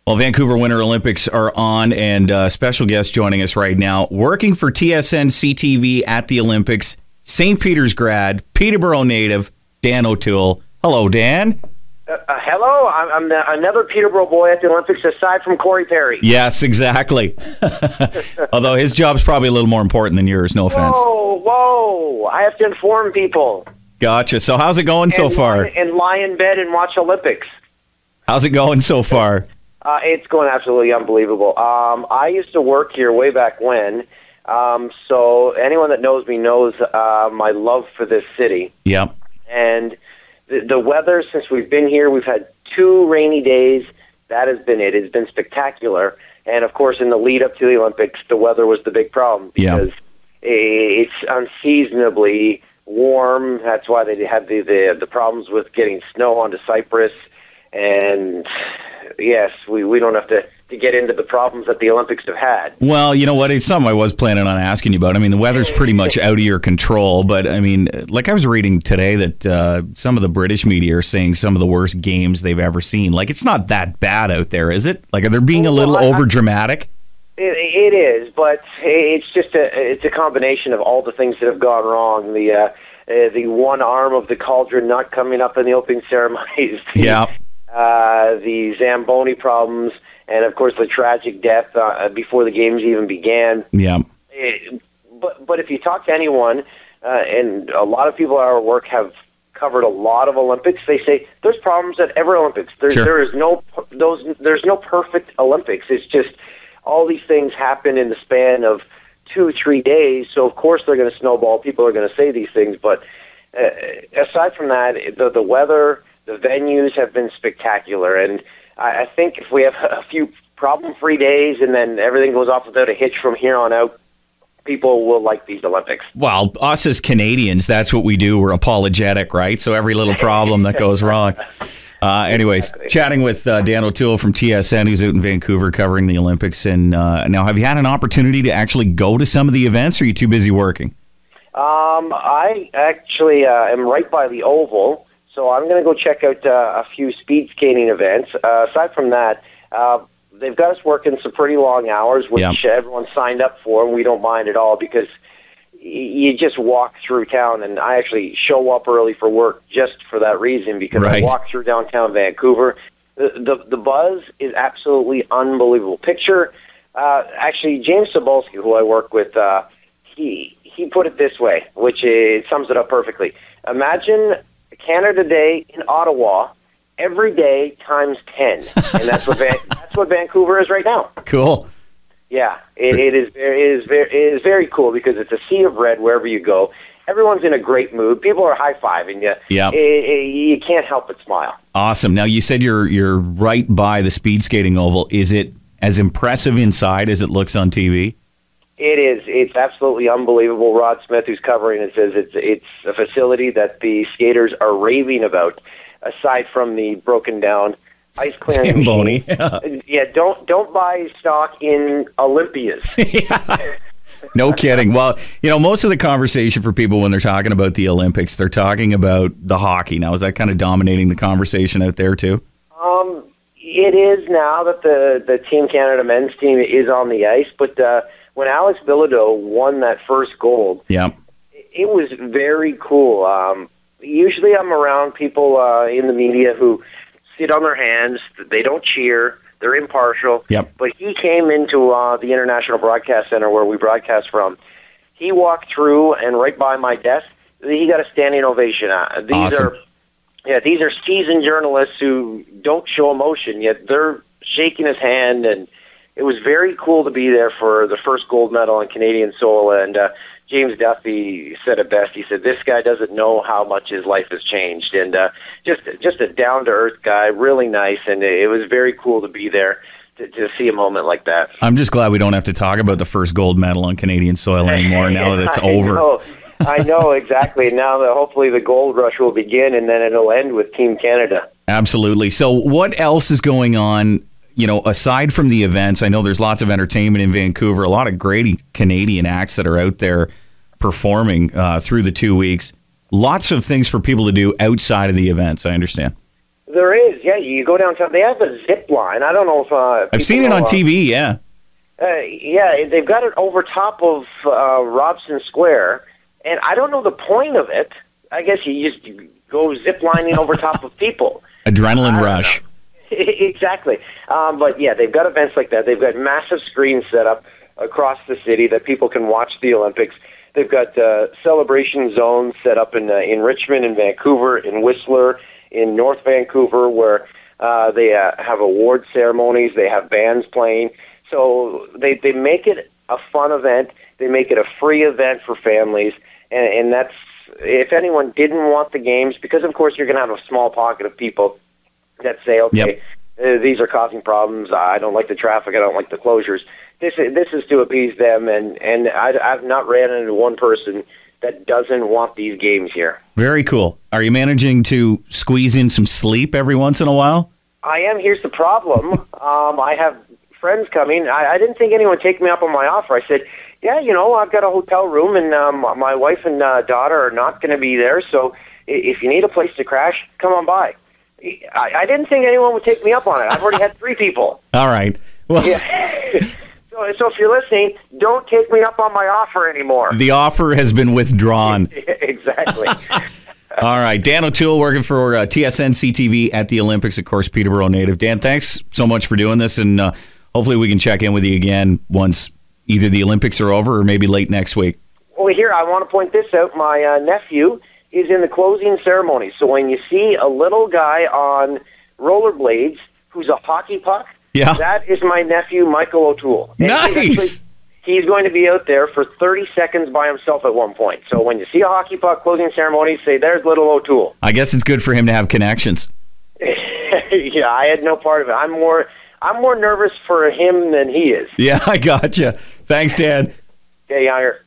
Well, Vancouver Winter Olympics are on, and special guest joining us right now, working for TSN CTV at the Olympics, St. Peter's grad, Peterborough native, Dan O'Toole. Hello, Dan. Hello, I'm another Peterborough boy at the Olympics, aside from Corey Perry. Yes, exactly. Although his job's probably a little more important than yours, no offense. Whoa, I have to inform people. Gotcha. So how's it going so far? And lie in bed and watch Olympics. How's it going so far? It's going absolutely unbelievable. I used to work here way back when, so anyone that knows me knows my love for this city. Yep. And the weather, since we've been here, we've had 2 rainy days. That has been it. It's been spectacular. And, of course, in the lead up to the Olympics, the weather was the big problem because it's unseasonably warm. That's why they had the problems with getting snow onto Cyprus. And yes, we don't have to get into the problems that the Olympics have had. Well, you know what? It's something I was planning on asking you about. I mean, the weather's pretty much out of your control, but I mean, like I was reading today that some of the British media are saying some of the worst games they've ever seen. Like, it's not that bad out there, is it? Like, are they being a little over dramatic? It is, but it's just a combination of all the things that have gone wrong. The one arm of the cauldron not coming up in the opening ceremonies. The Zamboni problems, and of course the tragic death before the games even began. Yeah. But if you talk to anyone, and a lot of people at our work have covered a lot of Olympics, they say there's problems at every Olympics. There's no perfect Olympics. It's just all these things happen in the span of 2-3 days. So of course they're going to snowball. People are going to say these things, but aside from that, the weather, the venues have been spectacular, and I think if we have a few problem-free days and then everything goes off without a hitch from here on out, people will like these Olympics. Well, us as Canadians, that's what we do. We're apologetic, right? So every little problem that goes wrong. Anyways, chatting with Dan O'Toole from TSN, who's out in Vancouver covering the Olympics. And now, have you had an opportunity to actually go to some of the events, or are you too busy working? I actually am right by the Oval. So I'm going to go check out a few speed skating events. Aside from that, they've got us working some pretty long hours, which everyone signed up for, and we don't mind at all because you just walk through town, and I actually show up early for work just for that reason because I walk through downtown Vancouver. The buzz is absolutely unbelievable. Picture, actually, James Sobolski, who I work with, he put it this way, which sums it up perfectly. Imagine Canada Day in Ottawa every day times 10, and that's what Vancouver is right now. Cool. Yeah, it is very cool because it's a sea of red wherever you go. Everyone's in a great mood. People are high-fiving you. Yeah. You can't help but smile. Awesome. Now, you said you're right by the speed skating oval. Is it as impressive inside as it looks on TV? It is. It's absolutely unbelievable. Rod Smith, who's covering it, says it's a facility that the skaters are raving about, aside from the broken down ice clearing machine. Yeah, don't buy stock in Olympias. No kidding. Well, most of the conversation for people when they're talking about the Olympics, they're talking about the hockey. Now, is that kind of dominating the conversation out there too? It is now that the Team Canada men's team is on the ice, but when Alex Bilodeau won that first gold, it was very cool. Usually I'm around people in the media who sit on their hands. They don't cheer. They're impartial. But he came into the International Broadcast Center where we broadcast from. He walked through, and right by my desk, he got a standing ovation. These are seasoned journalists who don't show emotion, yet they're shaking his hand, and it was very cool to be there for the first gold medal in Canadian soil. And James Duffy said it best. He said, "This guy doesn't know how much his life has changed." And just a down-to-earth guy, really nice, and it was very cool to be there to see a moment like that. I'm just glad we don't have to talk about the first gold medal on Canadian soil anymore now that it's over. I know, exactly. Now that hopefully the gold rush will begin, and then it'll end with Team Canada. Absolutely. So what else is going on? Aside from the events, I know there's lots of entertainment in Vancouver, a lot of great Canadian acts that are out there performing through the 2 weeks. Lots of things for people to do outside of the events, I understand. There is. Yeah, you go downtown. They have a zip line. I don't know if I've seen it on TV. Yeah. Yeah, they've got it over top of Robson Square, and I don't know the point of it. I guess you just go zip-lining over top of people. Adrenaline rush. Exactly. But, yeah, they've got events like that. They've got massive screens set up across the city that people can watch the Olympics. They've got celebration zones set up in Richmond, in Vancouver, in Whistler, in North Vancouver, where they have award ceremonies. They have bands playing. So they make it a fun event. They make it a free event for families. And that's, if anyone didn't want the games, because, of course, you're going to have a small pocket of people that say, okay, these are causing problems. I don't like the traffic. I don't like the closures. This is to appease them, and I've not ran into one person that doesn't want these games here. Very cool. Are you managing to squeeze in some sleep every once in a while? I am. Here's the problem. I have friends coming. I didn't think anyone would take me up on my offer. I said, yeah, I've got a hotel room, and my wife and daughter are not going to be there, so if you need a place to crash, come on by. I didn't think anyone would take me up on it. I've already had 3 people. All right. Well, yeah. So if you're listening, don't take me up on my offer anymore. The offer has been withdrawn. Exactly. All right. Dan O'Toole working for TSN CTV at the Olympics, of course, Peterborough native. Dan, thanks so much for doing this, and hopefully we can check in with you again once either the Olympics are over or maybe late next week. Well, here, I want to point this out. My nephew is in the closing ceremony. So when you see a little guy on rollerblades who's a hockey puck, that is my nephew, Michael O'Toole. And nice! He's going to be out there for 30 seconds by himself at one point. So when you see a hockey puck closing ceremony, say, there's little O'Toole. I guess it's good for him to have connections. Yeah, I had no part of it. I'm more nervous for him than he is. Yeah, I gotcha. Thanks, Dan. Okay, Younger.